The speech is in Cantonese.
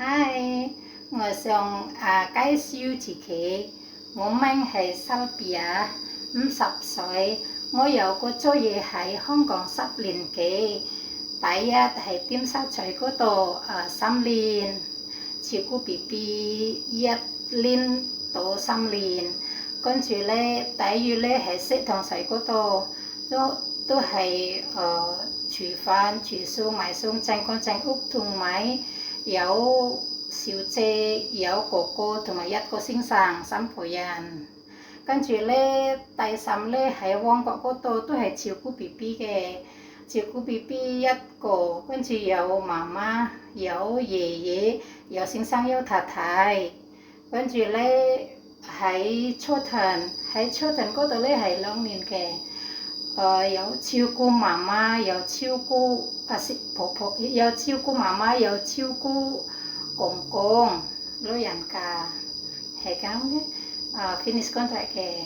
Hi，我想介紹自己，我名係 Sylvia， 50歲，我有個做嘢喺香港10年幾，第一係點心菜嗰度3年，照顧 BB 1年到3年，跟住咧第二咧係食堂菜嗰度都係煮飯、煮餸、買餸、整乾淨屋同埋有小姐、有哥哥同埋一個先生3個人。跟住咧第3咧喺旺角嗰度都係照顧 BB 嘅，照顧 BB 一個，跟住有媽媽、有爺爺、有先生、有太太。跟住咧喺初藤嗰度咧係2年嘅。有照顧媽媽，有照顧婆婆，有照顧媽媽，有照顧公公老人家，係咁嘅。finish contract 嘅。